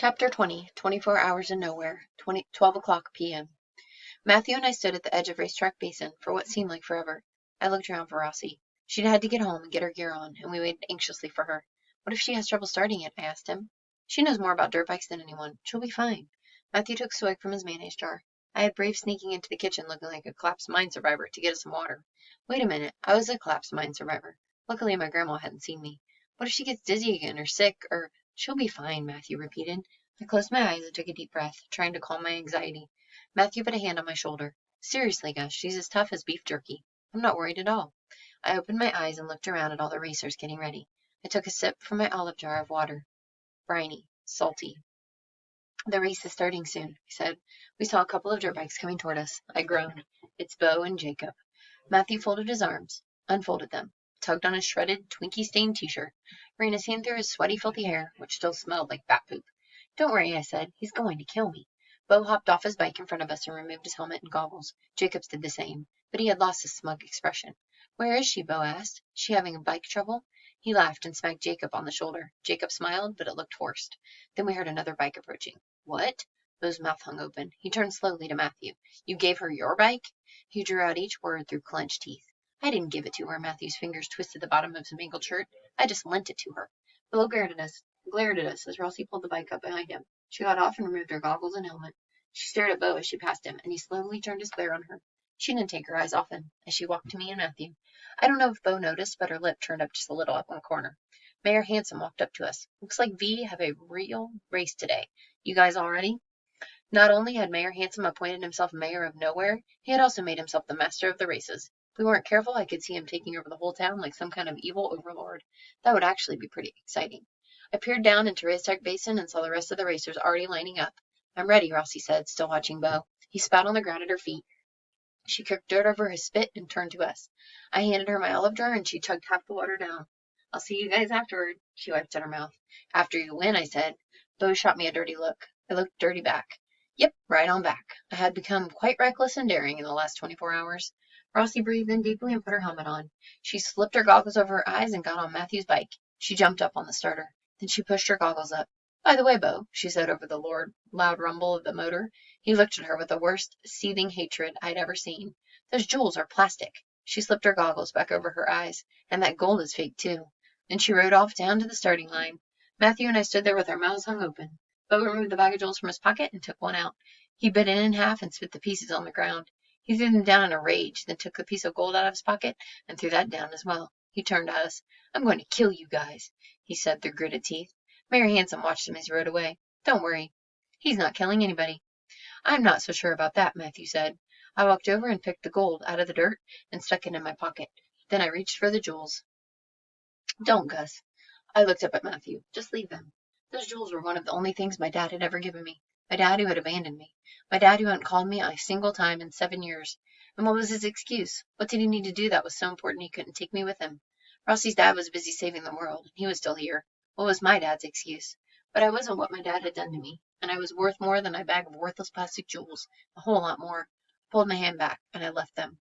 Chapter 20, 24 Hours in Nowhere, 12 o'clock p.m. Matthew and I stood at the edge of Racetrack Basin for what seemed like forever. I looked around for Rossi. She'd had to get home and get her gear on, and we waited anxiously for her. What if she has trouble starting it? I asked him. She knows more about dirt bikes than anyone. She'll be fine. Matthew took a swig from his mayonnaise jar. I had Brave sneaking into the kitchen looking like a collapsed mine survivor to get us some water. Wait a minute. I was a collapsed mine survivor. Luckily, my grandma hadn't seen me. What if she gets dizzy again or sick or... She'll be fine, Matthew repeated. I closed my eyes and took a deep breath, trying to calm my anxiety. Matthew put a hand on my shoulder. Seriously, Gus, she's as tough as beef jerky. I'm not worried at all. I opened my eyes and looked around at all the racers getting ready. I took a sip from my olive jar of water. Briny, salty. The race is starting soon, I said. We saw a couple of dirt bikes coming toward us. I groaned. It's Bo and Jacob. Matthew folded his arms, unfolded them, tugged on his shredded, Twinkie-stained t-shirt, ran his hand through his sweaty, filthy hair, which still smelled like bat poop. Don't worry, I said. He's going to kill me. Bo hopped off his bike in front of us and removed his helmet and goggles. Jacobs did the same, but he had lost his smug expression. Where is she? Bo asked. Is she having a bike trouble? He laughed and smacked Jacob on the shoulder. Jacob smiled, but it looked forced. Then we heard another bike approaching. What? Bo's mouth hung open. He turned slowly to Matthew. You gave her your bike? He drew out each word through clenched teeth. I didn't give it to her. Matthew's fingers twisted the bottom of his mangled shirt. I just lent it to her. Bo glared at us as Rossi pulled the bike up behind him. She got off and removed her goggles and helmet. She stared at Bo as she passed him, and he slowly turned his glare on her. She didn't take her eyes off him as she walked to me and Matthew. I don't know if Bo noticed, but her lip turned up just a little up one corner. Mayor Hanson walked up to us. Looks like V have a real race today. You guys all ready? Not only had Mayor Hanson appointed himself mayor of nowhere, he had also made himself the master of the races. If we weren't careful, I could see him taking over the whole town like some kind of evil overlord. That would actually be pretty exciting. I peered down into Racetrack Basin and saw the rest of the racers already lining up. I'm ready, Rossi said, still watching Bo. He spat on the ground at her feet. She kicked dirt over his spit and turned to us. I handed her my olive jar and she chugged half the water down. I'll see you guys afterward. She wiped at her mouth. After you win, I said. Bo shot me a dirty look. I looked dirty back. Yep, right on back. I had become quite reckless and daring in the last 24 hours. Rossi breathed in deeply and put her helmet on. She slipped her goggles over her eyes and got on Matthew's bike. She jumped up on the starter. Then she pushed her goggles up. By the way, Bo, she said over the loud rumble of the motor. He looked at her with the worst seething hatred I'd ever seen. Those jewels are plastic. She slipped her goggles back over her eyes. And that gold is fake, too. Then she rode off down to the starting line. Matthew and I stood there with our mouths hung open. Bo removed the bag of jewels from his pocket and took one out. He bit it in half and spit the pieces on the ground. He threw them down in a rage, then took the piece of gold out of his pocket and threw that down as well. He turned to us. I'm going to kill you guys, he said through gritted teeth. Mayor Hanson watched him as he rode away. Don't worry. He's not killing anybody. I'm not so sure about that, Matthew said. I walked over and picked the gold out of the dirt and stuck it in my pocket. Then I reached for the jewels. Don't, Gus. I looked up at Matthew. Just leave them. Those jewels were one of the only things my dad had ever given me. My dad who had abandoned me. My dad who hadn't called me a single time in 7 years. And what was his excuse? What did he need to do that was so important he couldn't take me with him? Rossi's dad was busy saving the world, and he was still here. What was my dad's excuse? But I wasn't what my dad had done to me, and I was worth more than a bag of worthless plastic jewels. A whole lot more. I pulled my hand back, and I left them.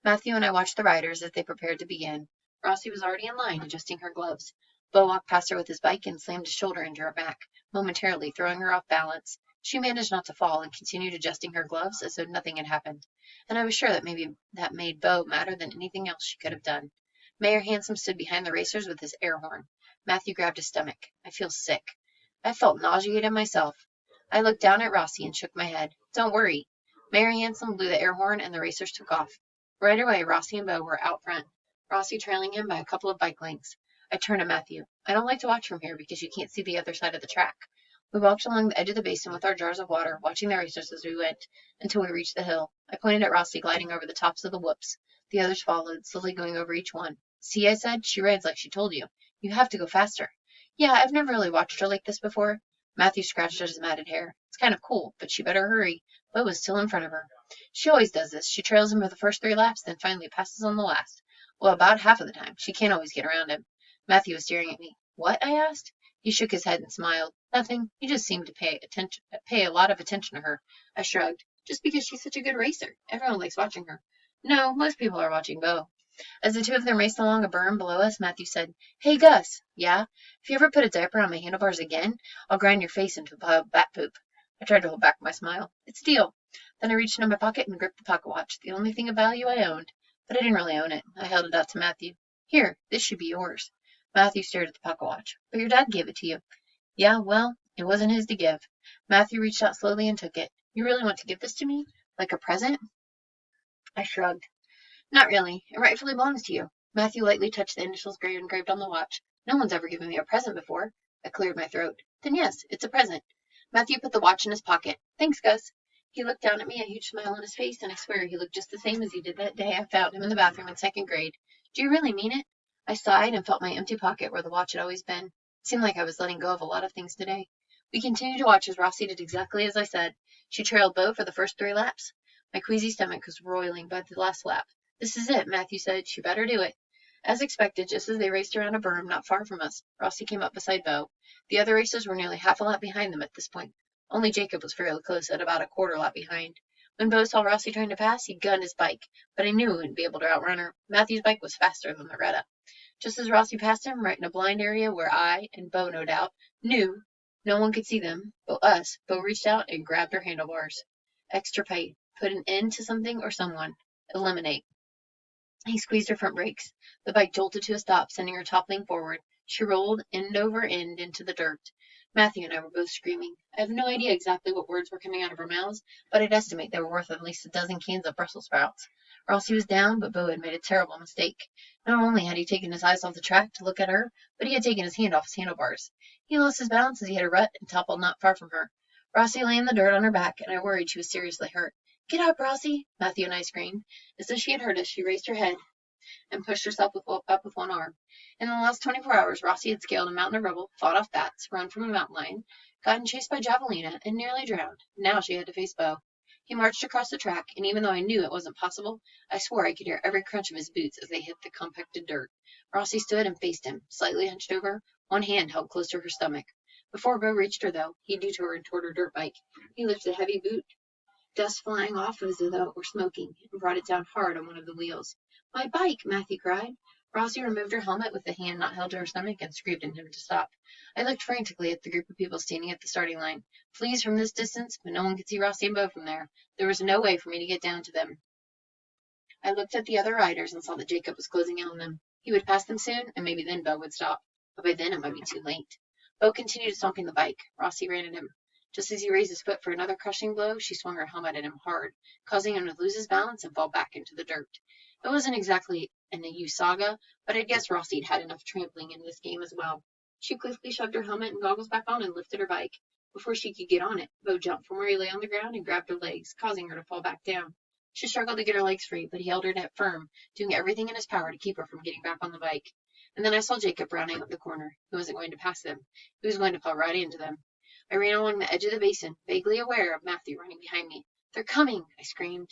Matthew and I watched the riders as they prepared to begin. Rossi was already in line, adjusting her gloves. Bo walked past her with his bike and slammed his shoulder into her back, momentarily throwing her off balance. She managed not to fall and continued adjusting her gloves as though nothing had happened. And I was sure that maybe that made Bo madder than anything else she could have done. Mayor Hanson stood behind the racers with his air horn. Matthew grabbed his stomach. I feel sick. I felt nauseated myself. I looked down at Rossi and shook my head. Don't worry. Mayor Hanson blew the air horn and the racers took off. Right away, Rossi and Bo were out front, Rossi trailing him by a couple of bike lengths. I turned to Matthew. I don't like to watch from here because you can't see the other side of the track. We walked along the edge of the basin with our jars of water, watching the racers as we went, until we reached the hill. I pointed at Rossi gliding over the tops of the whoops. The others followed, slowly going over each one. See, I said, she rides like she told you. You have to go faster. Yeah, I've never really watched her like this before. Matthew scratched at his matted hair. It's kind of cool, but she better hurry. Bo was still in front of her. She always does this. She trails him for the first 3 laps, then finally passes on the last. Well, about half of the time. She can't always get around him. Matthew was staring at me. What? I asked. He shook his head and smiled. Nothing. You just seem to pay a lot of attention to her. I shrugged. Just because she's such a good racer. Everyone likes watching her. No, most people are watching Bo. As the two of them raced along a berm below us, Matthew said, "Hey, Gus." "Yeah?" "If you ever put a diaper on my handlebars again, I'll grind your face into a pile of bat poop." I tried to hold back my smile. "It's a deal." Then I reached into my pocket and gripped the pocket watch, the only thing of value I owned. But I didn't really own it. I held it out to Matthew. "Here, this should be yours." Matthew stared at the pocket watch. "But your dad gave it to you." "Yeah, well, it wasn't his to give." Matthew reached out slowly and took it. "You really want to give this to me? Like a present?" I shrugged. "Not really. It rightfully belongs to you." Matthew lightly touched the initials engraved on the watch. "No one's ever given me a present before." I cleared my throat. "Then yes, it's a present." Matthew put the watch in his pocket. "Thanks, Gus." He looked down at me, a huge smile on his face, and I swear he looked just the same as he did that day I found him in the bathroom in second grade. "Do you really mean it?" I sighed and felt my empty pocket where the watch had always been. It seemed like I was letting go of a lot of things today. We continued to watch as Rossi did exactly as I said. She trailed Bo for the first 3 laps. My queasy stomach was roiling by the last lap. "This is it," Matthew said. "She better do it." As expected, just as they raced around a berm not far from us, Rossi came up beside Bo. The other racers were nearly half a lap behind them at this point. Only Jacob was fairly close, at about a quarter lap behind. When Bo saw Rossi trying to pass, he gunned his bike, but I knew he wouldn't be able to outrun her. Matthew's bike was faster than the Retta. Just as Rossi passed him, right in a blind area where I, and Bo no doubt, knew no one could see them but us, Bo reached out and grabbed her handlebars. Extirpate. Put an end to something or someone. Eliminate. He squeezed her front brakes. The bike jolted to a stop, sending her toppling forward. She rolled end over end into the dirt. Matthew and I were both screaming. I have no idea exactly what words were coming out of our mouths, but I'd estimate they were worth at least a dozen cans of Brussels sprouts. Rossi was down, but Bo had made a terrible mistake. Not only had he taken his eyes off the track to look at her, but he had taken his hand off his handlebars. He lost his balance as he hit a rut and toppled not far from her. Rossi lay in the dirt on her back, and I worried she was seriously hurt. "Get up, Rossi!" Matthew and I screamed. As though she had heard us, she raised her head and pushed herself up with one arm. In the last 24 hours, Rossi had scaled a mountain of rubble, fought off bats, run from a mountain lion, gotten chased by Javelina, and nearly drowned. Now she had to face Bo. He marched across the track, and even though I knew it wasn't possible, I swore I could hear every crunch of his boots as they hit the compacted dirt. Rossi stood and faced him, slightly hunched over, one hand held close to her stomach. Before Bo reached her, though, he detoured toward her dirt bike. He lifted a heavy boot, dust flying off as though it were smoking, and brought it down hard on one of the wheels. "My bike!" Matthew cried. Rossi removed her helmet with the hand not held to her stomach and screamed at him to stop. I looked frantically at the group of people standing at the starting line. Fleas from this distance, but no one could see Rossi and Bo from there. There was no way for me to get down to them. I looked at the other riders and saw that Jacob was closing in on them. He would pass them soon, and maybe then Bo would stop. But by then it might be too late. Bo continued stomping the bike. Rossi ran at him. Just as he raised his foot for another crushing blow, she swung her helmet at him hard, causing him to lose his balance and fall back into the dirt. It wasn't exactly an EU saga, but I'd guess Rossi had had enough trampling in this game as well. She quickly shoved her helmet and goggles back on and lifted her bike. Before she could get on it, Bo jumped from where he lay on the ground and grabbed her legs, causing her to fall back down. She struggled to get her legs free, but he held her neck firm, doing everything in his power to keep her from getting back on the bike. And then I saw Jacob rounding up the corner. He wasn't going to pass them. He was going to plow right into them. I ran along the edge of the basin, vaguely aware of Matthew running behind me. "They're coming!" I screamed.